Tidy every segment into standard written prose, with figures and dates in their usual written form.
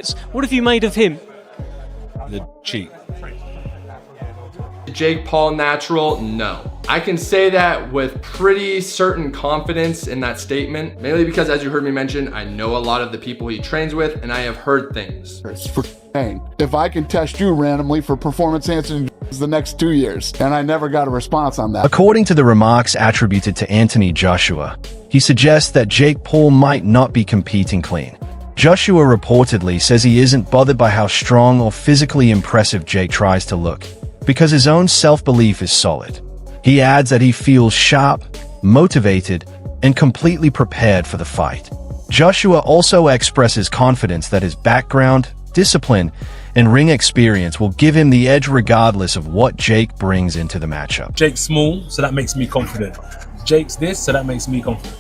SHOCKS. What have you made of him? The cheat. Jake Paul natural? No. I can say that with pretty certain confidence in that statement, mainly because, as you heard me mention, I know a lot of the people he trains with and I have heard things. It's for pain. If I can test you randomly for performance enhancing the next 2 years, and I never got a response on that. According to the remarks attributed to Anthony Joshua, he suggests that Jake Paul might not be competing clean. Joshua reportedly says he isn't bothered by how strong or physically impressive Jake tries to look, because his own self-belief is solid. He adds that he feels sharp, motivated, and completely prepared for the fight. Joshua also expresses confidence that his background, discipline, and ring experience will give him the edge regardless of what Jake brings into the matchup. Jake's small, so that makes me confident. Jake's this, so that makes me confident.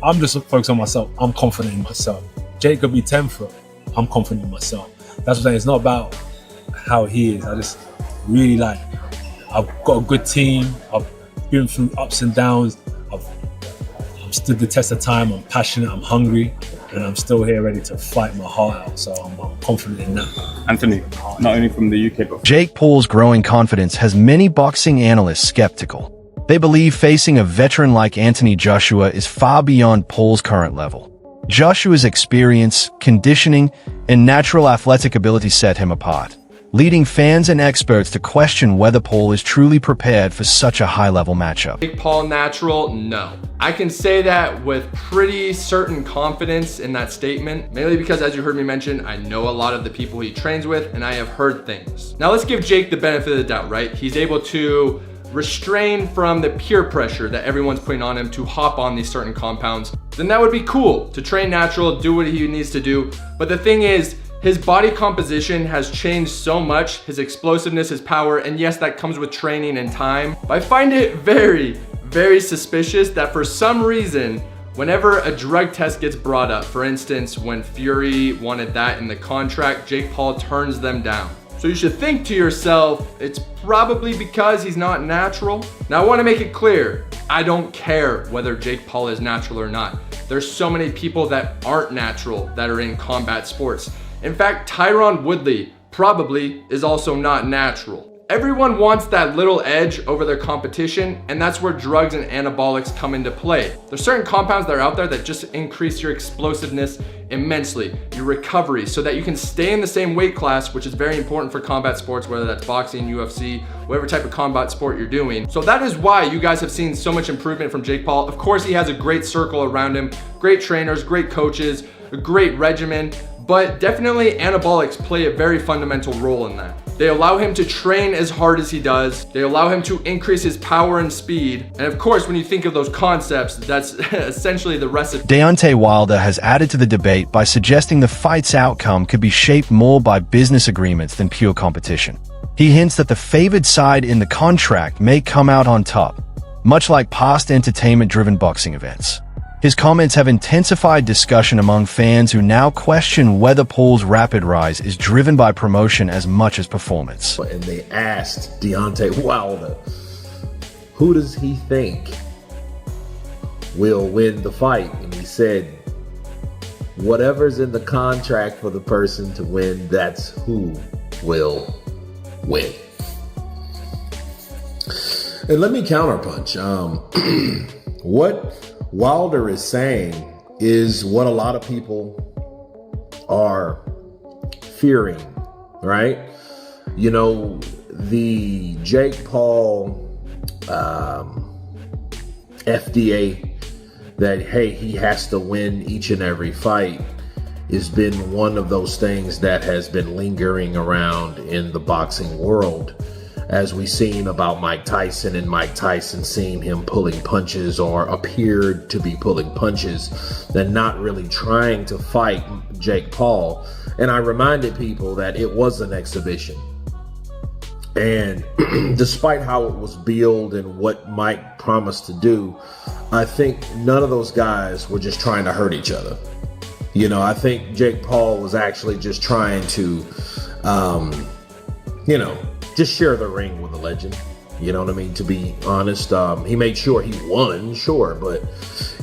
I'm just focused on myself. I'm confident in myself. Jake could be 10 foot. I'm confident in myself. That's what I'm saying. It's not about how he is. I just really I've got a good team. I've been through ups and downs. I've stood the test of time. I'm passionate. I'm hungry. And I'm still here ready to fight my heart out. So I'm confident in that. Anthony, not only from the UK, but Jake Paul's growing confidence has many boxing analysts skeptical. They believe facing a veteran like Anthony Joshua is far beyond Paul's current level. Joshua's experience, conditioning, and natural athletic ability set him apart, leading fans and experts to question whether Paul is truly prepared for such a high-level matchup. Jake Paul natural? No. I can say that with pretty certain confidence in that statement, mainly because, as you heard me mention, I know a lot of the people he trains with and I have heard things. Now let's give Jake the benefit of the doubt, right? He's able to restrain from the peer pressure that everyone's putting on him to hop on these certain compounds. Then that would be cool to train natural, do what he needs to do. But the thing is, his body composition has changed so much, his explosiveness, his power, and yes, that comes with training and time. But I find it very, very suspicious that for some reason, whenever a drug test gets brought up, for instance, when Fury wanted that in the contract, Jake Paul turns them down. So you should think to yourself, it's probably because he's not natural. Now I want to make it clear, I don't care whether Jake Paul is natural or not. There's so many people that aren't natural that are in combat sports. In fact, Tyron Woodley probably is also not natural. Everyone wants that little edge over their competition, and that's where drugs and anabolics come into play. There's certain compounds that are out there that just increase your explosiveness immensely, your recovery, so that you can stay in the same weight class, which is very important for combat sports, whether that's boxing, UFC, whatever type of combat sport you're doing. So that is why you guys have seen so much improvement from Jake Paul. Of course, he has a great circle around him, great trainers, great coaches, a great regimen, but definitely anabolics play a very fundamental role in that. They allow him to train as hard as he does. They allow him to increase his power and speed. And of course, when you think of those concepts, that's essentially the recipe. Deontay Wilder has added to the debate by suggesting the fight's outcome could be shaped more by business agreements than pure competition. He hints that the favored side in the contract may come out on top, much like past entertainment-driven boxing events. His comments have intensified discussion among fans who now question whether Paul's rapid rise is driven by promotion as much as performance. And they asked Deontay Wilder, who does he think will win the fight? And he said, whatever's in the contract for the person to win, that's who will win. And let me counterpunch. What Wilder is saying is what a lot of people are fearing, right? You know, the Jake Paul FDA that, hey, he has to win each and every fight has been one of those things that has been lingering around in the boxing world, as we've seen about Mike Tyson, and Mike Tyson seeing him pulling punches or appeared to be pulling punches and not really trying to fight Jake Paul. And I reminded people that it was an exhibition. And despite how it was billed and what Mike promised to do, I think none of those guys were just trying to hurt each other. You know, I think Jake Paul was actually just trying to, just share the ring with a legend. You know what I mean? To be honest, he made sure he won, sure, but,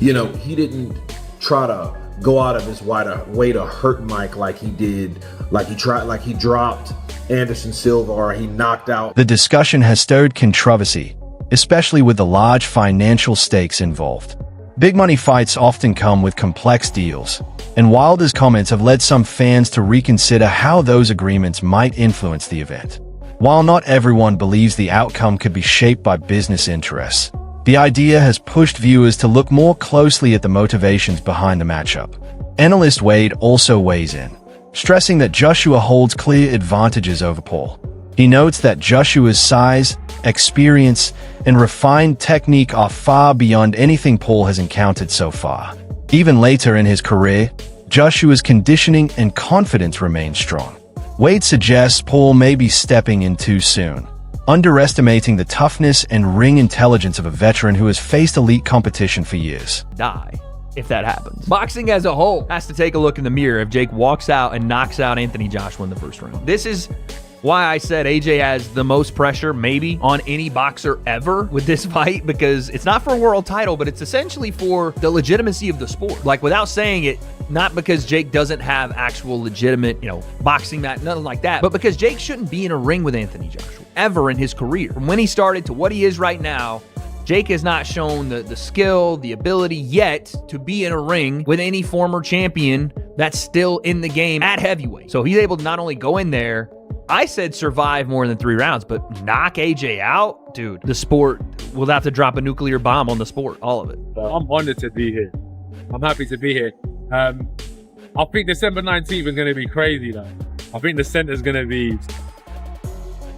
he didn't try to go out of his way to hurt Mike like he did, like he dropped Anderson Silva, or he knocked out. The discussion has stirred controversy, especially with the large financial stakes involved. Big money fights often come with complex deals, and Wilder's comments have led some fans to reconsider how those agreements might influence the event. While not everyone believes the outcome could be shaped by business interests, the idea has pushed viewers to look more closely at the motivations behind the matchup. Analyst Wade also weighs in, stressing that Joshua holds clear advantages over Paul. He notes that Joshua's size, experience, and refined technique are far beyond anything Paul has encountered so far. Even later in his career, Joshua's conditioning and confidence remain strong. Wade suggests Paul may be stepping in too soon, underestimating the toughness and ring intelligence of a veteran who has faced elite competition for years. Die if that happens. Boxing as a whole has to take a look in the mirror if Jake walks out and knocks out Anthony Joshua in the first round. This is why I said AJ has the most pressure maybe on any boxer ever with this fight, because it's not for a world title, but it's essentially for the legitimacy of the sport. Like, without saying it, not because Jake doesn't have actual legitimate, boxing match, nothing like that, but because Jake shouldn't be in a ring with Anthony Joshua ever in his career. From when he started to what he is right now, Jake has not shown the skill, the ability yet to be in a ring with any former champion that's still in the game at heavyweight. So he's able to not only go in there, I said survive more than 3 rounds, but knock AJ out? Dude, the sport will have to drop a nuclear bomb on the sport, all of it. I'm honored to be here. I'm happy to be here. I think December 19th is going to be crazy, though. I think the center's going to be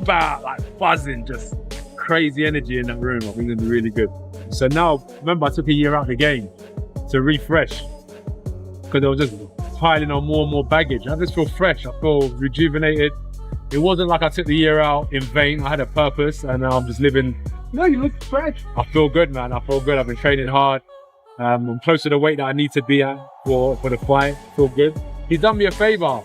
like buzzing, just crazy energy in that room. I think it's going to be really good. So now, remember, I took a year out of the game to refresh because I was just piling on more and more baggage. I just feel fresh. I feel rejuvenated. It wasn't like I took the year out in vain. I had a purpose, and now I'm just living. No, you look fresh. I feel good, man. I feel good. I've been training hard. I'm close to the weight that I need to be at for the fight. I feel good. He's done me a favor.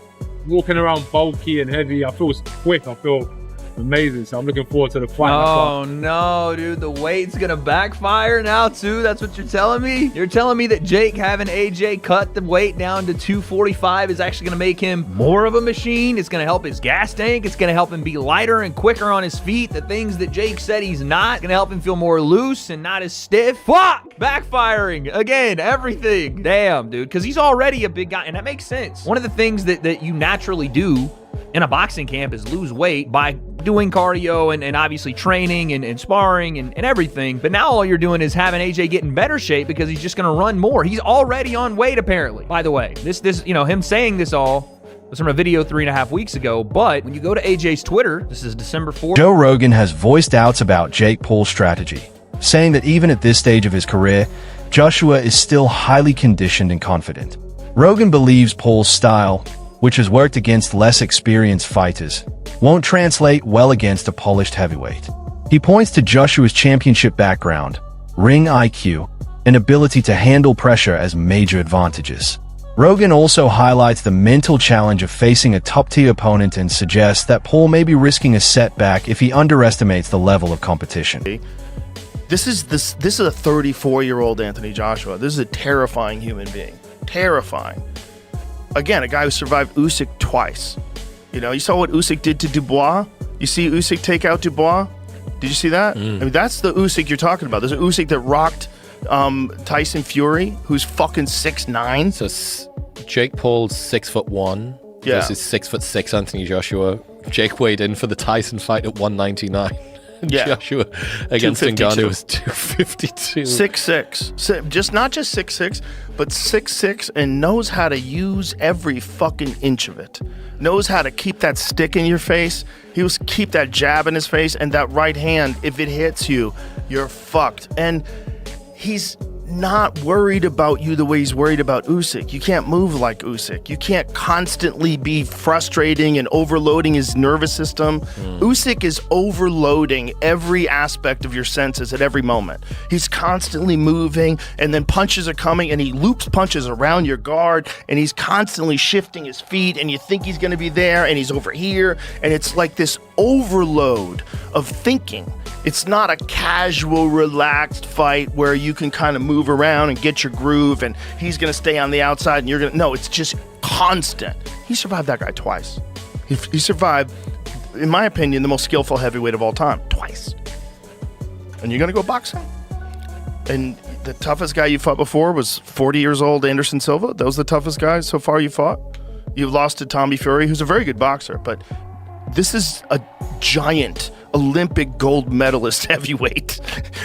Walking around bulky and heavy. I feel quick. I feel amazing. So I'm looking forward to the fight. Oh no, dude, the weight's gonna backfire now too. That's what you're telling me? You're telling me that Jake having AJ cut the weight down to 245 is actually gonna make him more of a machine? It's gonna help his gas tank. It's gonna help him be lighter and quicker on his feet. The things that Jake said he's not. It's gonna help him feel more loose and not as stiff. Fuck! Backfiring again, everything. Damn, dude, because he's already a big guy, and that makes sense. One of the things that you naturally do in a boxing camp is lose weight by doing cardio and obviously training and sparring and everything. But now all you're doing is having AJ get in better shape because he's just going to run more. He's already on weight, apparently. By the way, this him saying this all was from a video 3.5 weeks ago. But when you go to AJ's Twitter, this is December 4th. Joe Rogan has voiced doubts about Jake Paul's strategy, saying that even at this stage of his career, Joshua is still highly conditioned and confident. Rogan believes Paul's style, which has worked against less experienced fighters, won't translate well against a polished heavyweight. He points to Joshua's championship background, ring IQ, and ability to handle pressure as major advantages. Rogan also highlights the mental challenge of facing a top-tier opponent and suggests that Paul may be risking a setback if he underestimates the level of competition. This is a 34-year-old Anthony Joshua. This is a terrifying human being. Terrifying. Again, a guy who survived Usyk twice. You saw what Usyk did to Dubois? You see Usyk take out Dubois? Did you see that? I mean, that's the Usyk you're talking about. There's an Usyk that rocked Tyson Fury, who's fucking 6'9". So Jake Paul's 6'1" versus 6'6" Anthony Joshua. Jake weighed in for the Tyson fight at 199. Yeah. Joshua against Ngannou was 252. 6'6". Not just 6'6", but 6'6", and knows how to use every fucking inch of it. Knows how to keep that stick in your face. He was keep that jab in his face, and that right hand, if it hits you, you're fucked. And he's not worried about you the way he's worried about Usyk. You can't move like Usyk. You can't constantly be frustrating and overloading his nervous system. Usyk is overloading every aspect of your senses at every moment. He's constantly moving, and then punches are coming, and he loops punches around your guard, and he's constantly shifting his feet, and you think he's going to be there, and he's over here, and it's like this overload of thinking. It's not a casual, relaxed fight where you can kind of move move around and get your groove, and he's going to stay on the outside and you're going to, no, it's just constant. He survived that guy twice. He survived, in my opinion, the most skillful heavyweight of all time, twice. And you're going to go boxing? And the toughest guy you fought before was 40 years old Anderson Silva? That was the toughest guy so far you fought? You've lost to Tommy Fury, who's a very good boxer, but this is a giant Olympic gold medalist heavyweight.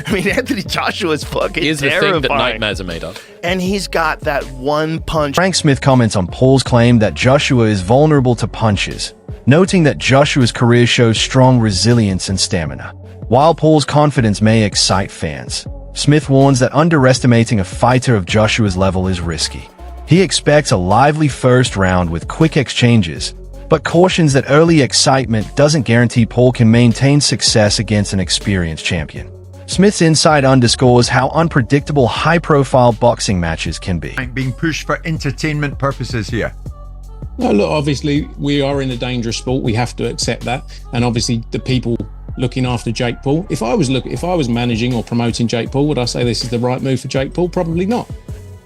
I mean, Anthony Joshua is fucking Here's terrifying. the thing that nightmares are made of. And he's got that one punch. Frank Smith comments on Paul's claim that Joshua is vulnerable to punches, noting that Joshua's career shows strong resilience and stamina. While Paul's confidence may excite fans, Smith warns that underestimating a fighter of Joshua's level is risky. He expects a lively first round with quick exchanges, but cautions that early excitement doesn't guarantee Paul can maintain success against an experienced champion. Smith's insight underscores how unpredictable high-profile boxing matches can be. Being pushed for entertainment purposes here. No, look, obviously we are in a dangerous sport. We have to accept that, and obviously the people looking after Jake Paul. If I was managing or promoting Jake Paul, would I say this is the right move for Jake Paul? Probably not.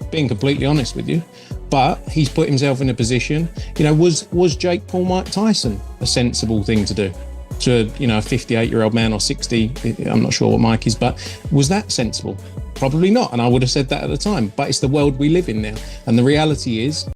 Being completely honest with you, but he's put himself in a position. You know, was Jake Paul Mike Tyson a sensible thing to do to a 58-year-old man, or 60? I'm not sure what Mike is, but was that sensible? Probably not, and I would have said that at the time. But it's the world we live in now, and the reality is